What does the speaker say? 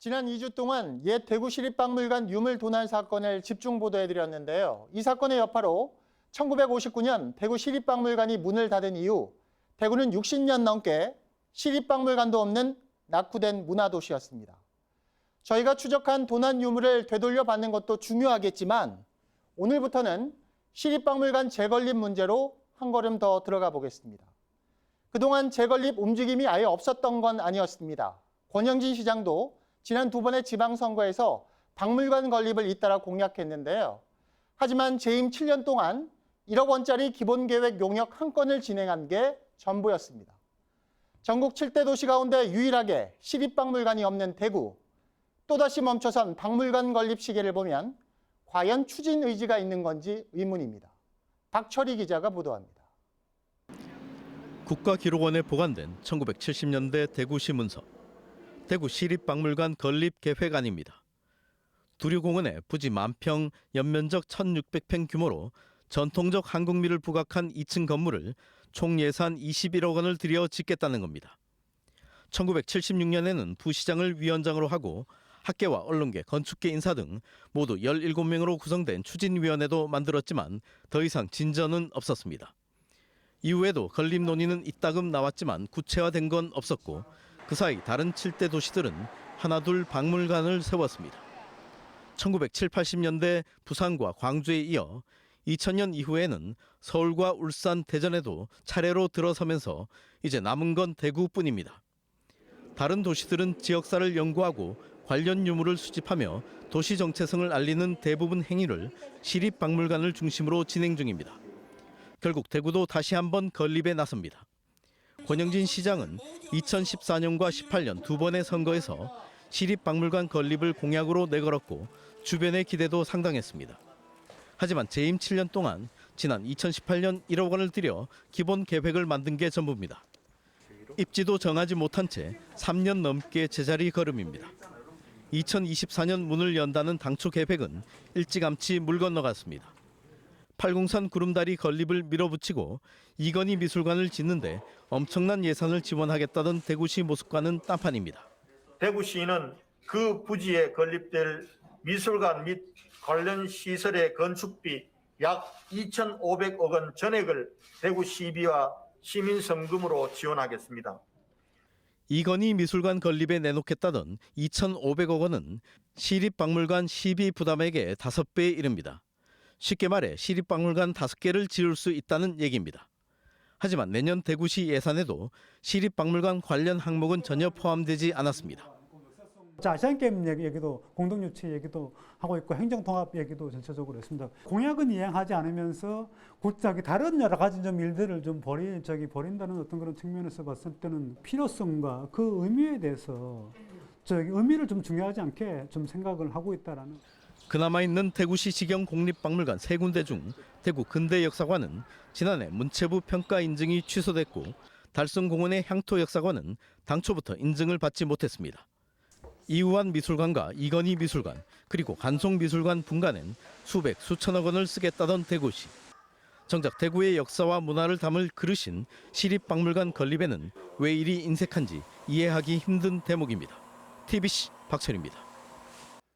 지난 2주 동안 옛 대구시립박물관 유물 도난 사건을 집중 보도해드렸는데요. 이 사건의 여파로 1959년 대구시립박물관이 문을 닫은 이후 대구는 60년 넘게 시립박물관도 없는 낙후된 문화도시였습니다. 저희가 추적한 도난 유물을 되돌려 받는 것도 중요하겠지만 오늘부터는 시립박물관 재건립 문제로 한 걸음 더 들어가 보겠습니다. 그동안 재건립 움직임이 아예 없었던 건 아니었습니다. 권영진 시장도 지난 두 번의 지방선거에서 박물관 건립을 잇따라 공약했는데요. 하지만 재임 7년 동안 1억 원짜리 기본계획 용역 한 건을 진행한 게 전부였습니다. 전국 7대 도시 가운데 유일하게 시립박물관이 없는 대구. 또다시 멈춰선 박물관 건립 시계를 보면 과연 추진 의지가 있는 건지 의문입니다. 박철희 기자가 보도합니다. 국가기록원에 보관된 1970년대 대구시 문서. 대구 시립박물관 건립 계획안입니다. 두류공원에 부지 10,000평, 연면적 1,600평 규모로 전통적 한국미를 부각한 2층 건물을 총 예산 21억 원을 들여 짓겠다는 겁니다. 1976년에는 부시장을 위원장으로 하고 학계와 언론계, 건축계 인사 등 모두 17명으로 구성된 추진위원회도 만들었지만 더 이상 진전은 없었습니다. 이후에도 건립 논의는 이따금 나왔지만 구체화된 건 없었고 그 사이 다른 7대 도시들은 하나둘 박물관을 세웠습니다. 1970, 80년대 부산과 광주에 이어 2000년 이후에는 서울과 울산, 대전에도 차례로 들어서면서 이제 남은 건 대구뿐입니다. 다른 도시들은 지역사를 연구하고 관련 유물을 수집하며 도시 정체성을 알리는 대부분 행위를 시립박물관을 중심으로 진행 중입니다. 결국 대구도 다시 한번 건립에 나섭니다. 권영진 시장은 2014년과 18년 두 번의 선거에서 시립박물관 건립을 공약으로 내걸었고 주변의 기대도 상당했습니다. 하지만 재임 7년 동안 지난 2018년 1억 원을 들여 기본 계획을 만든 게 전부입니다. 입지도 정하지 못한 채 3년 넘게 제자리 걸음입니다. 2024년 문을 연다는 당초 계획은 일찌감치 물 건너갔습니다. 팔공산 구름다리 건립을 밀어붙이고 이건희 미술관을 짓는데 엄청난 예산을 지원하겠다던 대구시 모습과는 딴판입니다. 대구시는 그 부지에 건립될 미술관 및 관련 시설의 건축비 약 2,500억 원 전액을 대구시비와 시민성금으로 지원하겠습니다. 이건희 미술관 건립에 내놓겠다던 2,500억 원은 시립박물관 시비 부담액의 5배에 이릅니다. 쉽게 말해 시립박물관 5개를 지을 수 있다는 얘기입니다. 하지만 내년 대구시 예산에도 시립박물관 관련 항목은 전혀 포함되지 않았습니다. 아시안게임 얘기도 공동유치 얘기도 하고 있고 행정통합 얘기도 전체적으로 있습니다. 공약은 이행하지 않으면서 다른 여러 가지 좀 일들을 좀 버린다는 어떤 그런 측면에서 봤을 때는 필요성과 그 의미에 대해서 의미를 좀 중요하지 않게 좀 생각을 하고 있다라는. 그나마 있는 대구시 지경 공립박물관 3군데 중 대구 근대역사관은 지난해 문체부 평가 인증이 취소됐고 달성공원의 향토역사관은 당초부터 인증을 받지 못했습니다. 이우환 미술관과 이건희 미술관 그리고 간송미술관 분관엔 수백, 수천억 원을 쓰겠다던 대구시. 정작 대구의 역사와 문화를 담을 그릇인 시립박물관 건립에는 왜 이리 인색한지 이해하기 힘든 대목입니다. TBC 박철입니다.